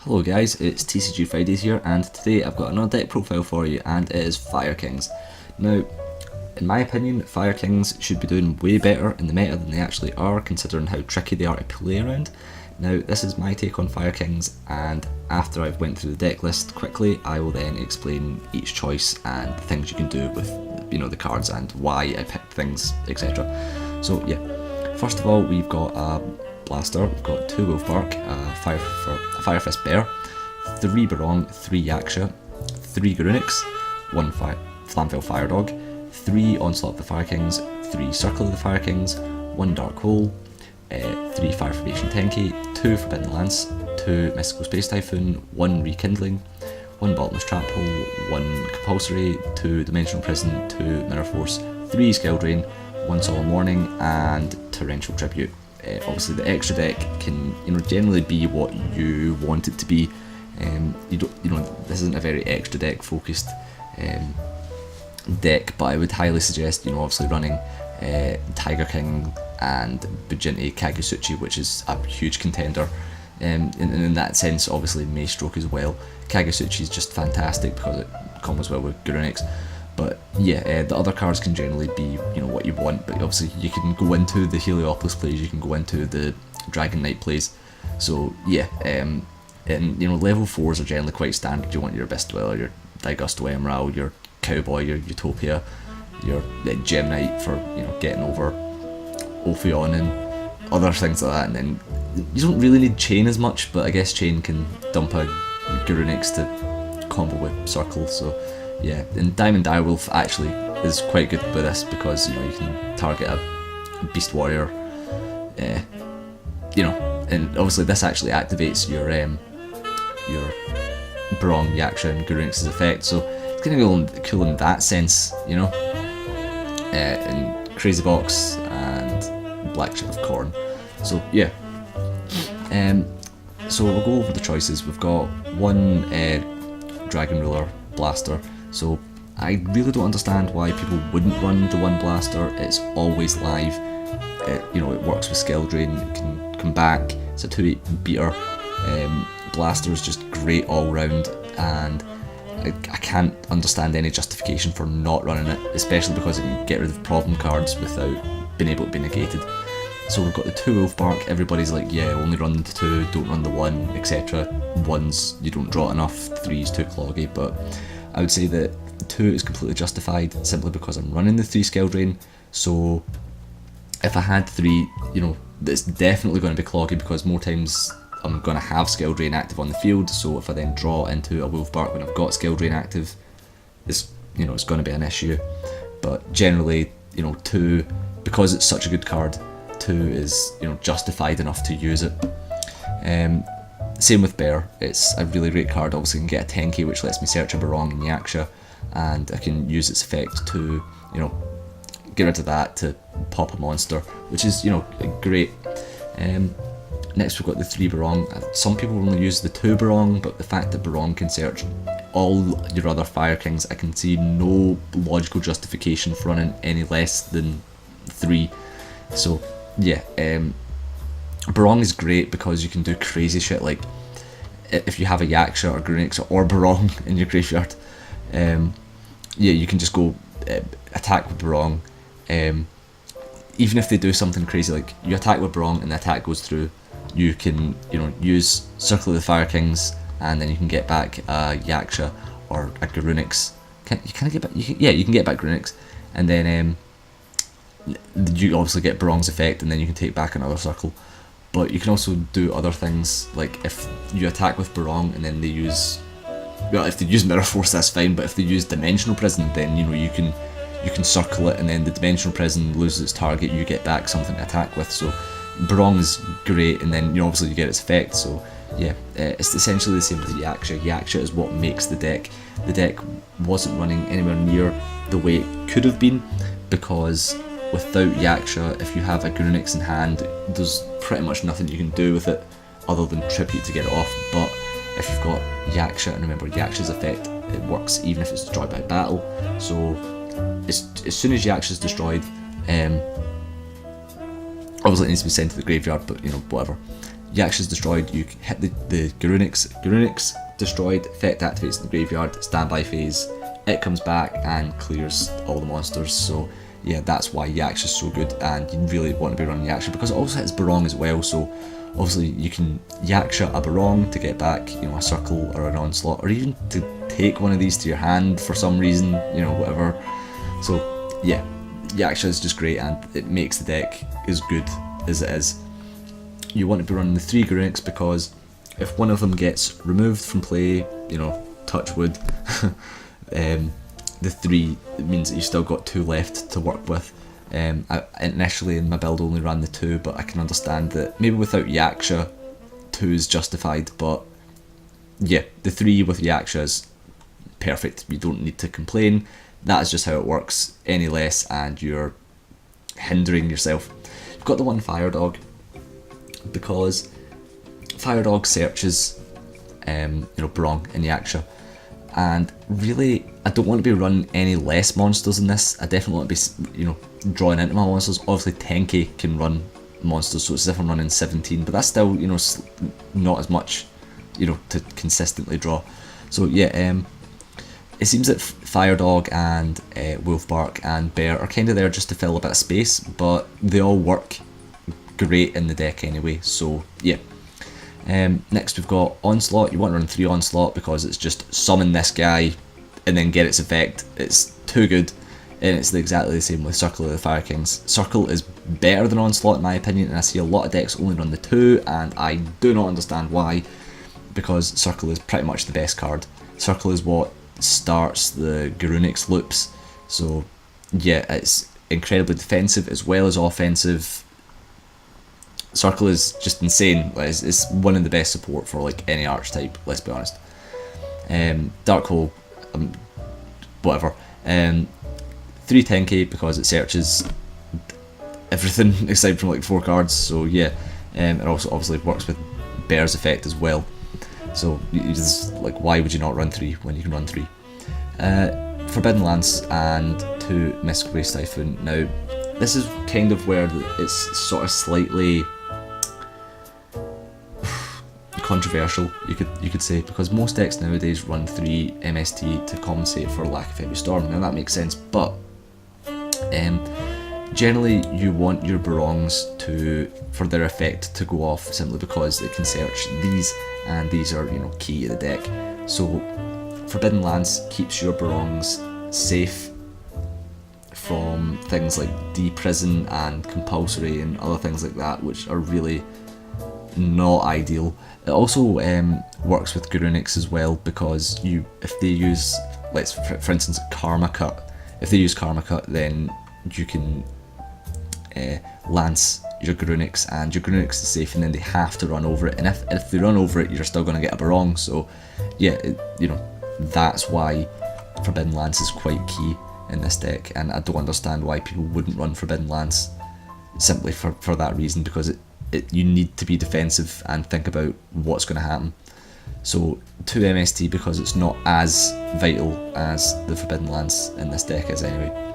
Hello guys, it's TCG Fridays here, and today I've got another deck profile for you, and it is Firekings. Now, in my opinion, Firekings should be doing way better in the meta than they actually are, considering how tricky they are to play around. Now, this is my take on Firekings, and after I've went through the deck list quickly, I will then explain each choice and the things you can do with, the cards and why I picked things, etc. So yeah, first of all, we've got a Blaster, we've got 2 Wolfbark, a Firefist Bear, 3 Barong, 3 Yaksha, 3 Garunix, 1 Flamvell Firedog, 3 Onslaught of the Firekings, 3 Circle of the Firekings, 1 Dark Hole, 3 Fire Formation Tenki, 2 Forbidden Lance, 2 Mystical Space Typhoon, 1 Rekindling, 1 Bottomless Trap Hole, 1 Compulsory, 2 Dimensional Prison, 2 Mirror Force, 3 Scale Drain, 1 Solemn Warning, and Torrential Tribute. Obviously, the extra deck can, generally be what you want it to be. This isn't a very extra deck focused deck, but I would highly suggest, obviously running Tiger King and Bujinti Kagesuchi, which is a huge contender. In that sense, obviously Maestroke as well. Kagesuchi is just fantastic because it combos well with Garunix. But yeah, the other cards can generally be, what you want, but obviously you can go into the Heliopolis plays, you can go into the Dragon Knight plays. So yeah, and level 4s are generally quite standard. You want your Abyss Dweller, your Daigusto Emerald, your Cowboy, your Utopia, your Gem Knight for getting over Ophion and other things like that. And then you don't really need Chain as much, but I guess Chain can dump a Garunix to combo with Circle. So yeah, and Diamond Direwolf actually is quite good with this because you can target a Beast Warrior, and obviously this actually activates your Barong, Yaksha, and Garunix's effect, so it's kind of cool in that sense, and Crazy Box and Black Chip of Corn. So yeah, so we'll go over the choices. We've got 1 Dragon Ruler Blaster. So I really don't understand why people wouldn't run the 1 Blaster. It's always live. It works with Skill Drain. It can come back. It's a 2/8 beater. Blaster is just great all round, and I can't understand any justification for not running it, especially because it can get rid of problem cards without being able to be negated. So we've got the 2 Wolfbark. Everybody's like, yeah, only run the 2, don't run the 1, etc. 1s you don't draw enough, 3's too cloggy, but I would say that 2 is completely justified simply because I'm running the 3 Scale Drain. So if I had 3, it's definitely going to be cloggy because more times I'm going to have Scale Drain active on the field. So if I then draw into a Wolfbark when I've got Scale Drain active, it's going to be an issue. But generally, 2, because it's such a good card, 2 is justified enough to use it. Same with Bear. It's a really great card. Obviously, I can get a Tenki, which lets me search a Barong and Yaksha, and I can use its effect to, get rid of that to pop a monster, which is, great. Next, we've got the 3 Barong. Some people only use the 2 Barong, but the fact that Barong can search all your other Firekings, I can see no logical justification for running any less than 3. So yeah, Barong is great because you can do crazy shit, like if you have a Yaksha or Garunix or Barong in your graveyard, yeah, you can just go attack with Barong. Even if they do something crazy, like you attack with Barong and the attack goes through, you can use Circle of the Firekings, and then you can get back a Yaksha or a Garunix. You can get back Garunix, and then you obviously get Barong's effect, and then you can take back another Circle. But you can also do other things, like if you attack with Barong and then they use, if they use Mirror Force, that's fine, but if they use Dimensional Prison, then you can circle it, and then the Dimensional Prison loses its target, you get back something to attack with. So Barong is great, and then obviously you get its effect. So yeah, it's essentially the same with Yaksha. Yaksha is what makes the deck. The deck wasn't running anywhere near the way it could have been, because without Yaksha, if you have a Garunix in hand, there's pretty much nothing you can do with it other than Tribute to get it off. But if you've got Yaksha, and remember Yaksha's effect, it works even if it's destroyed by battle. So as soon as Yaksha's destroyed, obviously it needs to be sent to the graveyard, but whatever. Yaksha's destroyed, you hit the Garunix destroyed, effect activates in the graveyard, standby phase, it comes back and clears all the monsters. So yeah, that's why Yaksha's so good, and you really want to be running Yaksha because it also hits Barong as well. So obviously you can Yaksha a Barong to get back, you know, a Circle or an Onslaught, or even to take one of these to your hand for some reason, you know, whatever. So yeah, Yaksha is just great, and it makes the deck as good as it is. You want to be running the 3 Garunix because if one of them gets removed from play, you know, touch wood, the 3, it means that you've still got 2 left to work with. I initially in my build only ran the 2, but I can understand that maybe without Yaksha 2 is justified, but yeah, the 3 with Yaksha is perfect. You don't need to complain. That is just how it works. Any less and you're hindering yourself. You've got the 1 Fire Dog because Fire Dog searches you know, Barong and Yaksha, and really I don't want to be running any less monsters in this. I definitely want to be, you know, drawing into my monsters. Obviously 10k can run monsters, so it's as if I'm running 17, but that's still, you know, not as much, you know, to consistently draw. So yeah, it seems that Fire Dog and Wolfbark and Bear are kind of there just to fill a bit of space, but they all work great in the deck anyway, so yeah. Next we've got Onslaught. You want to run 3 Onslaught because it's just summon this guy and then get its effect. It's too good, and it's exactly the same with Circle of the Firekings. Circle is better than Onslaught in my opinion, and I see a lot of decks only run the 2, and I do not understand why, because Circle is pretty much the best card. Circle is what starts the Garunix loops, so yeah, it's incredibly defensive as well as offensive. Circle is just insane. It's one of the best support for like any archetype, let's be honest. Dark Hole, whatever. 3 10k because it searches everything aside from like 4 cards, so yeah. It also obviously works with Bear's effect as well. So you just, like, why would you not run 3 when you can run 3? Forbidden Lance and 2 Mystic Waste Typhoon. Now, this is kind of where it's sort of slightly controversial, you could say, because most decks nowadays run 3 MST to compensate for lack of Heavy Storm. Now that makes sense, but generally you want your Barongs for their effect to go off simply because it can search these, and these are, you know, key to the deck. So Forbidden Lance keeps your Barongs safe from things like Deprison and Compulsory and other things like that, which are really not ideal. It also works with Garunix as well, because if they use, for instance, Karma Cut, if they use Karma Cut, then you can lance your Garunix, and your Garunix is safe, and then they have to run over it, and if they run over it, you're still going to get a Barong. So yeah, you know, that's why Forbidden Lance is quite key in this deck, and I don't understand why people wouldn't run Forbidden Lance simply for that reason, because you need to be defensive and think about what's going to happen. So 2 MST because it's not as vital as the Forbidden Lance in this deck is anyway.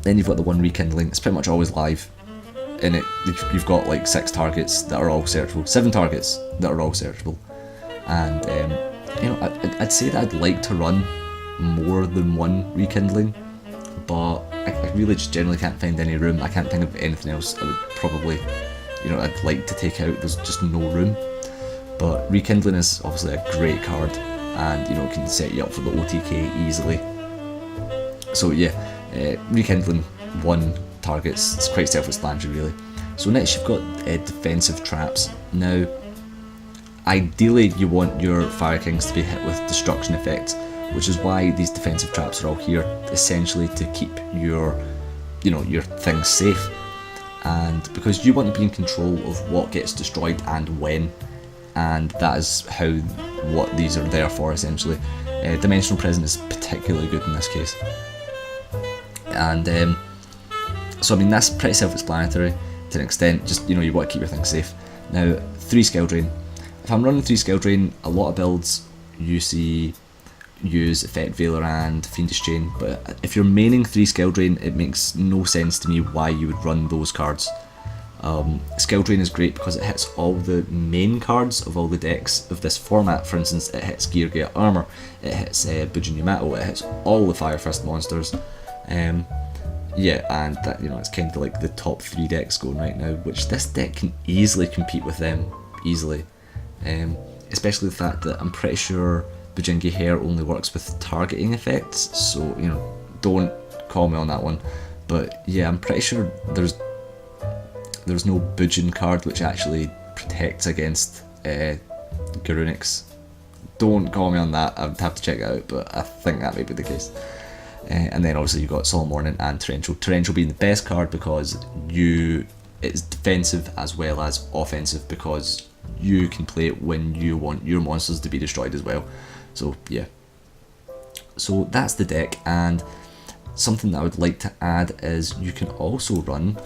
Then you've got the 1 Rekindling. It's pretty much always live. In it, you've got like 6 targets that are all searchable, 7 targets that are all searchable, and you know, I'd say that I'd like to run more than 1 Rekindling, but I really just generally can't find any room. I can't think of anything else I would probably, you know, I'd like to take out. There's just no room. But Rekindling is obviously a great card, and you know, it can set you up for the OTK easily. So yeah, Rekindling 1 targets, it's quite self-explanatory really. So next you've got defensive traps. Now, ideally you want your Firekings to be hit with destruction effects, which is why these defensive traps are all here, essentially to keep your, you know, your things safe, and because you want to be in control of what gets destroyed and when, and that is what these are there for essentially. Dimensional Prison is particularly good in this case, and so I mean that's pretty self-explanatory to an extent. Just, you know, you want to keep your things safe. Now 3 Scale Drain. If I'm running 3 Scale Drain, a lot of builds you see use Effect Veiler and Fiendish Chain, but if you're maining 3 Scale Drain, it makes no sense to me why you would run those cards, Skill Drain is great because it hits all the main cards of all the decks of this format. For instance, it hits Yugioh Armor, it hits Bujin Yamato, it hits all the Fire Fist monsters. Yeah, and that, you know, it's kind of like the top 3 decks going right now, which this deck can easily compete with them, easily. Especially the fact that I'm pretty sure Bujingi Hair only works with targeting effects, so, you know, don't call me on that one. But yeah, I'm pretty sure there's no Bujin card which actually protects against Garunix. Don't call me on that, I would have to check it out, but I think that may be the case. And then obviously you've got Solemn Warning and Torrential. Torrential being the best card because it's defensive as well as offensive, because you can play it when you want your monsters to be destroyed as well. So yeah. So that's the deck, and something that I would like to add is you can also run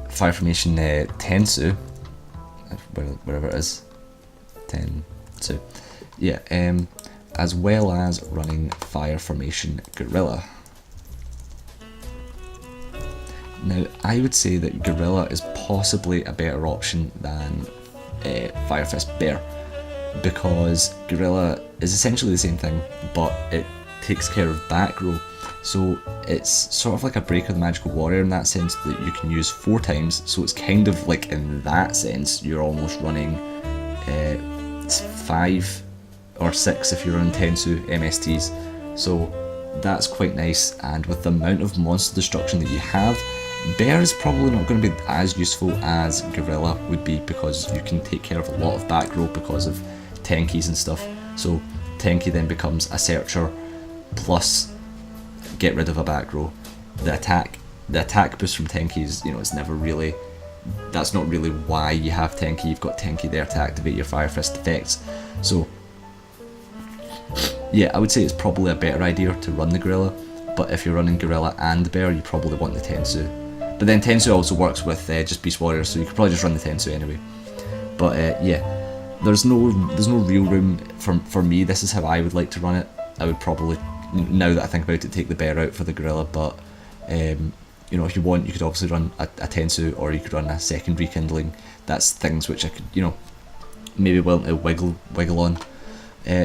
Fire Formation Tensu, wherever it is, Tensu, yeah, as well as running Fire Formation Gorilla. Now, I would say that Gorilla is possibly a better option than Fire Fist Bear, because Gorilla is essentially the same thing, but it takes care of back row. So it's sort of like a Breaker the Magical Warrior in that sense, that you can use 4 times, so it's kind of like, in that sense, you're almost running 5 or 6 if you're on Tensu MSTs, so that's quite nice. And with the amount of monster destruction that you have, Bear is probably not going to be as useful as Gorilla would be, because you can take care of a lot of back row because of Tenkies and stuff. So Tenki then becomes a Searcher plus get rid of a back row. The attack boost from Tenki is, you know, it's never really, that's not really why you have Tenki. You've got Tenki there to activate your Fire Fist effects. So yeah, I would say it's probably a better idea to run the Gorilla, but if you're running Gorilla and Bear, you probably want the Tensu. But then Tensu also works with just Beast Warriors, so you could probably just run the Tensu anyway. But yeah, there's no real room for me. This is how I would like to run it. I would probably, now that I think about it, take the Bear out for the Gorilla, but you know, if you want, you could obviously run a Tensu, or you could run a second Rekindling. That's things which I could, you know, maybe willing to wiggle on.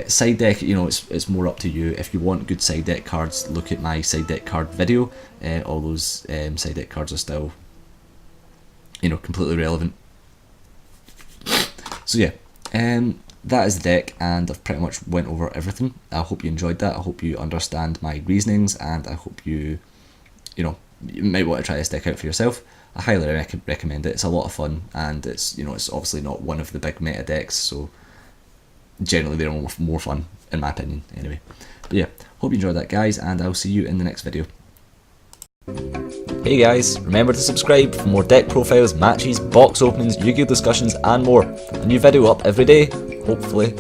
Side deck, you know, it's more up to you. If you want good side deck cards, look at my side deck card video. All those side deck cards are still, you know, completely relevant. So yeah, that is the deck, and I've pretty much went over everything. I hope you enjoyed that. I hope you understand my reasonings, and I hope you know, you might want to try this deck out for yourself. I highly recommend it. It's a lot of fun, and it's, you know, it's obviously not one of the big meta decks, so generally they're more fun, in my opinion, anyway. But yeah, hope you enjoyed that, guys, and I'll see you in the next video. Hey guys, remember to subscribe for more deck profiles, matches, box openings, Yu-Gi-Oh discussions and more. A new video up every day, hopefully.